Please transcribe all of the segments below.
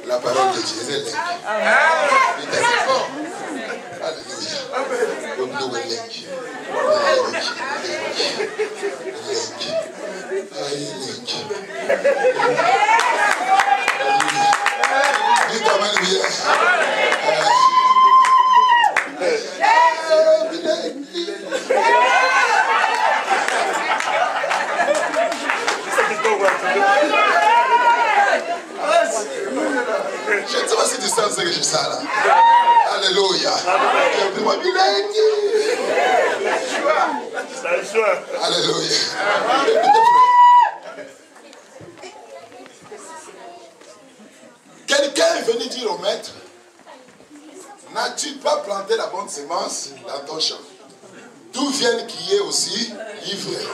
La parole de Dieu, elle est. Je ne sais pas si tu sens ce que je sens là. Alléluia. Alléluia. Quelqu'un est venu dire au maître, n'as-tu pas planté la bonne semence dans ton champ? D'où viennent qui est aussi livré?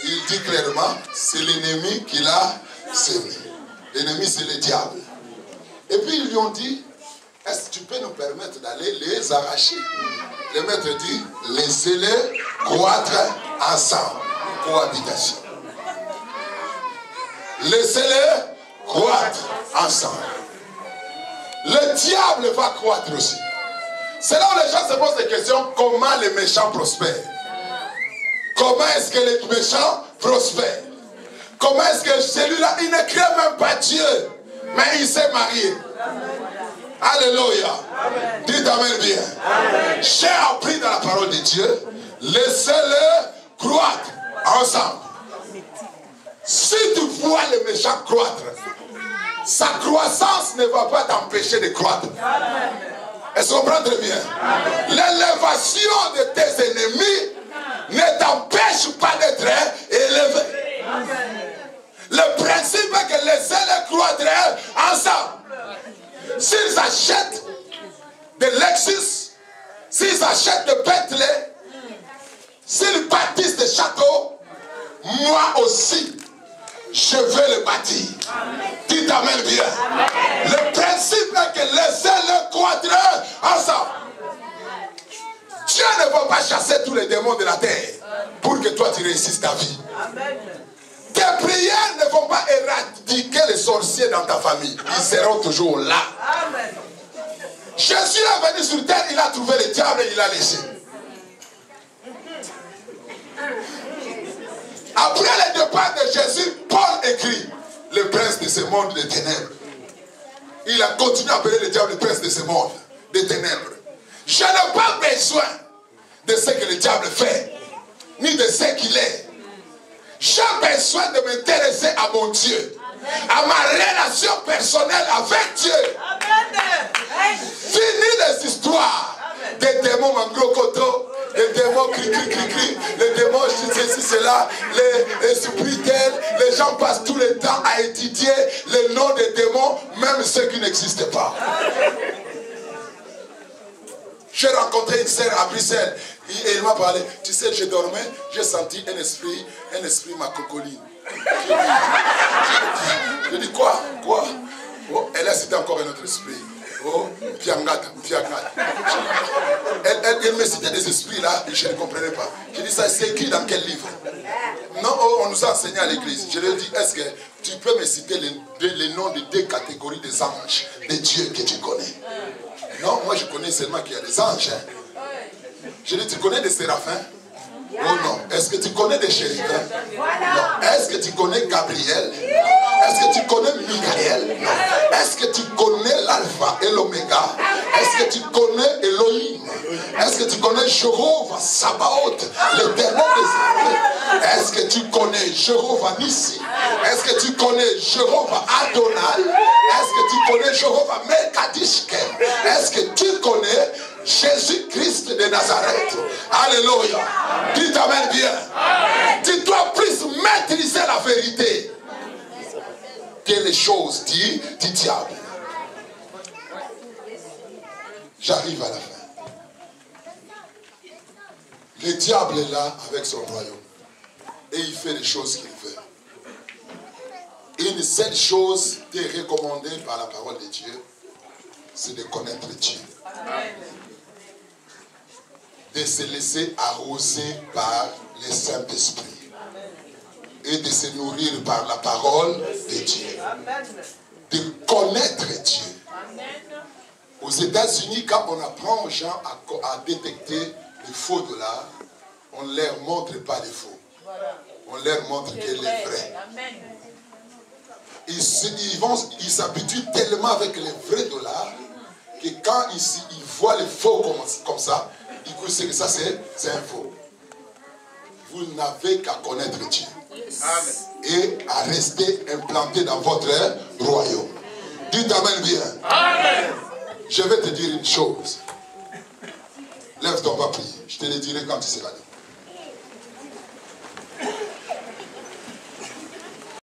Il dit clairement, c'est l'ennemi qui l'a semé. L'ennemi, c'est le diable. Et puis ils lui ont dit, est-ce que tu peux nous permettre d'aller les arracher? Le maître dit, laissez-les croître ensemble. Cohabitation. Laissez-les croître ensemble. Le diable va croître aussi. C'est là où les gens se posent des questions, comment les méchants prospèrent? Comment est-ce que les méchants prospèrent? Comment est-ce que celui-là, il ne crée même pas Dieu, mais il s'est marié? Alléluia. Dites amen bien. J'ai appris dans la parole de Dieu, laissez-les croître ensemble. Si tu vois le méchant croître, sa croissance ne va pas t'empêcher de croître. Est-ce que vous comprenez bien? L'élévation de tes ennemis ne t'empêche pas d'être élevé. Le principe est que laissez-les croître ensemble. S'ils achètent de Lexus, s'ils achètent de Bentley, s'ils bâtissent des châteaux, moi aussi, je vais le bâtir. Dites amen bien. Le principe est que laissez-les croître ensemble. Dieu ne va pas chasser tous les démons de la terre pour que toi tu réussisses ta vie. Tes prières ne vont pas éradiquer les sorciers dans ta famille. Ils seront toujours là. Jésus est venu sur terre, il a trouvé le diable et il l'a laissé. Après le départ de Jésus, Paul écrit le prince de ce monde des ténèbres. Il a continué à appeler le diable le prince de ce monde des ténèbres. Je n'ai pas besoin de ce que le diable fait, ni de ce qu'il est. J'ai besoin de m'intéresser à mon Dieu, à ma relation personnelle avec Dieu. Fini les histoires des démons mangrokoto, les démons cri-cri-cri-cri, les démons ceci, cela, les esprits tels. Les gens passent tout le temps à étudier les noms des démons, même ceux qui n'existent pas. J'ai rencontré une sœur à Bruxelles et elle m'a parlé. Tu sais, je dormais, j'ai senti un esprit m'a cocoline. Je dis quoi? Quoi? Oh, elle a cité encore un autre esprit. Oh, Piangata. Elle me citait des esprits là et je ne comprenais pas. Je dis ça, c'est écrit dans quel livre? Non, oh, on nous a enseigné à l'église. Je lui ai dit, est-ce que tu peux me citer les noms de 2 catégories des anges, des dieux que tu connais? Non, moi je connais seulement qu'il y a des anges. Hein. Je dis, tu connais des séraphins? Oh non. Est-ce que tu connais des chérubins? Non. Est-ce que tu connais Gabriel? Est-ce que tu connais Michael? Non. Est-ce que tu connais l'alpha et l'oméga? Est-ce que tu connais Elohim? Est-ce que tu connais Jéhovah Sabaoth, l'éternel des armées? Est-ce que tu connais Jéhovah Nissi? Est-ce que tu connais Jéhovah Adonai? Est-ce que tu connais Jéhovah Mekadishkem? Est-ce que tu connais Jésus-Christ de Nazareth? Alléluia. Dites amen bien. Tu dois plus maîtriser la vérité que les choses dites du diable. J'arrive à la fin. Le diable est là avec son royaume. Et il fait les choses qu'il veut. Une seule chose qui est recommandée par la parole de Dieu, c'est de connaître Dieu. De se laisser arroser par le Saint-Esprit. Et de se nourrir par la parole de Dieu. de connaître Dieu. Aux États-Unis, quand on apprend aux gens à détecter les faux dollars, on ne leur montre pas les faux. On leur montre que les vrais. Ils s'habituent tellement avec les vrais dollars que quand ils voient les faux comme ça, ils pensent que ça c'est un faux. Vous n'avez qu'à connaître Dieu. Et à rester implanté dans votre royaume. Dites Amen bien. Amen. Je vais te dire une chose. Lève ton papier. Je te le dirai quand tu seras là.